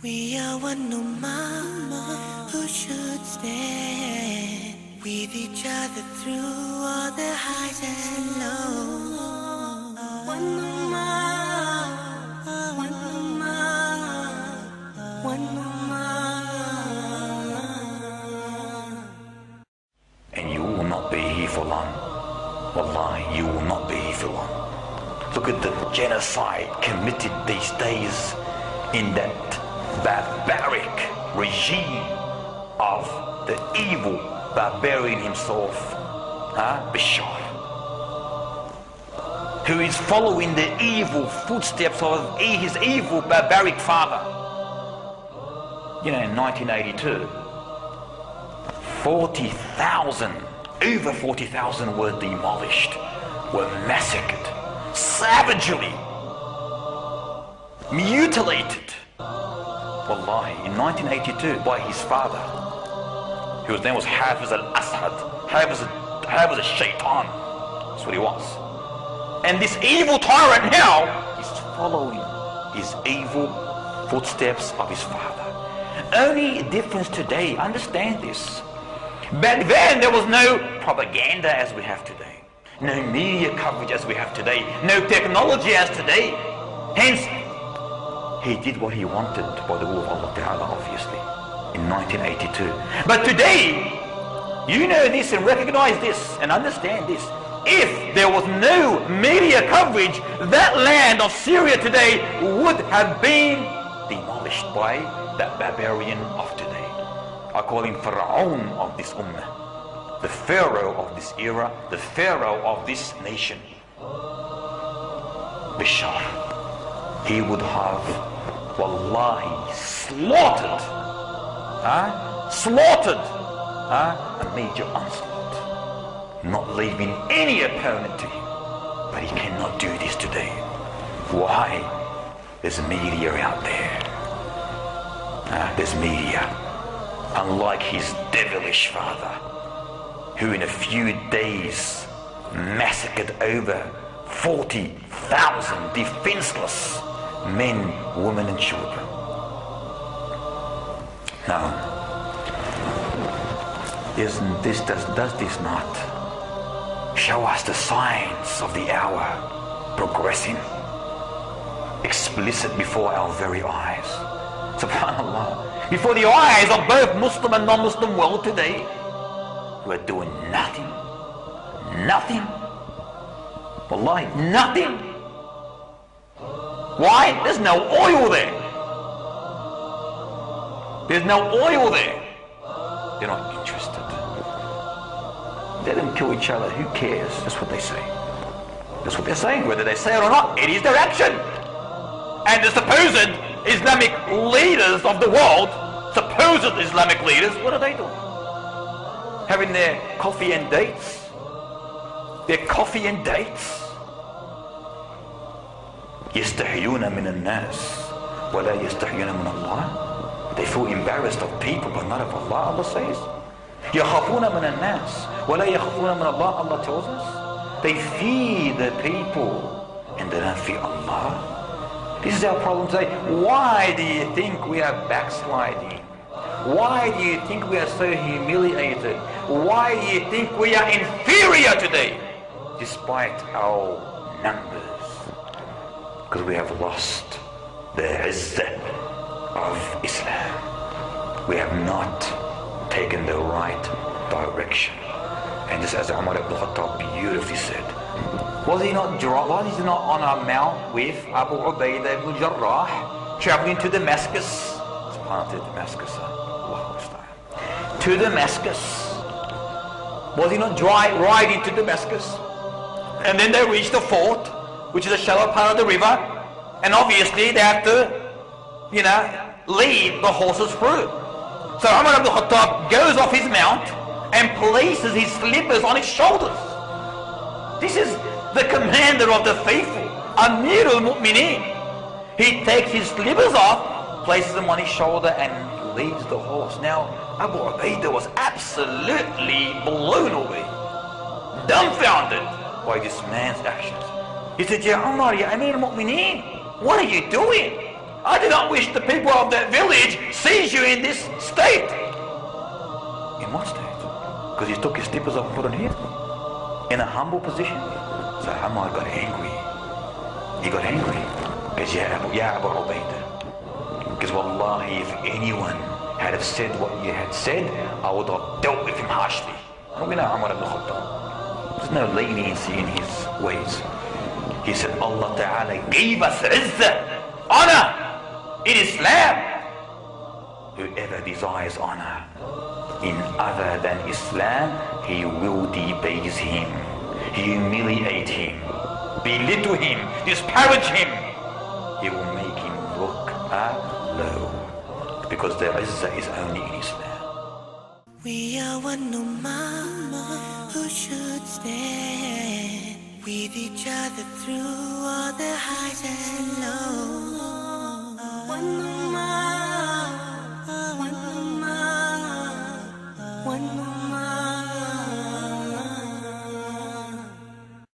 We are one ummah who should stand with each other through all the highs and lows. One ummah, one ummah, one ummah. And you will not be here for long. Wallahi, you will not be here for long. Look at the genocide committed these days in that barbaric regime of the evil barbarian himself, Bashar, who is following the evil footsteps of his evil barbaric father. You know, in 1982, 40,000, over 40,000 were demolished, were massacred, savagely mutilated. Wallahi, in 1982, by his father, whose name was Feiz al-Assad, Feiz al-Shaytan, that's what he was. And this evil tyrant now is following his evil footsteps of his father. Only difference today, understand this. Back then there was no propaganda as we have today, no media coverage as we have today, no technology as today. Hence, he did what he wanted by the will of Allah Ta'ala, obviously, in 1982. But today, you know this and recognize this and understand this. If there was no media coverage, that land of Syria today would have been demolished by that barbarian of today. I call him Pharaoh of this ummah, the Pharaoh of this era, the Pharaoh of this nation. Bashar, he would have, wallahi, slaughtered a major onslaught, not leaving any opponent to him. But he cannot do this today. Why? There's media out there. There's media. Unlike his devilish father, who in a few days massacred over 40,000 defenseless men, women and children. Now, does this not show us the signs of the hour progressing, explicit before our very eyes? Subhanallah, before the eyes of both Muslim and non-Muslim world today, who are doing nothing, wallahi, nothing. Why? There's no oil there. There's no oil there. They're not interested. Let them kill each other, who cares? That's what they say. That's what they're saying. Whether they say it or not, it is their action. And the supposed Islamic leaders of the world, supposed Islamic leaders, what are they doing? Having their coffee and dates. Their coffee and dates. يستحيون من الناس ولا يستحيون من الله. They feel embarrassed of people but not of Allah, Allah says. يخافون من الناس ولا يخافون من الله, Allah tells us. They fear the people and they don't fear Allah. This is our problem today. Why do you think we are backsliding? Why do you think we are so humiliated? Why do you think we are inferior today? Despite our numbers. Because we have lost the izzah of Islam. We have not taken the right direction. And just as Umar ibn Khattab beautifully said, was he not on a mount with Abu Ubaidah ibn Jarrah traveling to Damascus? To Damascus, to Damascus. Was he not riding to Damascus? And then they reached the fort, which is a shallow part of the river, and obviously they have to, lead the horses through. So Umar ibn Khattab goes off his mount and places his slippers on his shoulders. This is the commander of the faithful, Amir al-Mu'mineen. He takes his slippers off, places them on his shoulder and leads the horse. Now, Abu Ubaidah was absolutely blown away, dumbfounded by this man's actions. He said, Ya Umar, Ya Amir al-Mu'mineen, what are you doing? I do not wish the people of that village sees you in this state. In what state? Because you took your slippers off and put on here. In a humble position. So Ammar got angry. He got angry. Because Ya Abu Ubaidah. Because wallahi, if anyone had have said what you had said, I would have dealt with him harshly. We know Umar ibn Khattab. There's no leniency in his ways. He said, Allah Ta'ala gave us izzah, honor in Islam. Whoever desires honor in other than Islam, he will debase him, humiliate him, belittle him, disparage him. He will make him look low, because the izzah is only in Islam. We are one ummah who should stand with each other through all the highs and lows. One ummah, one ummah, one ummah.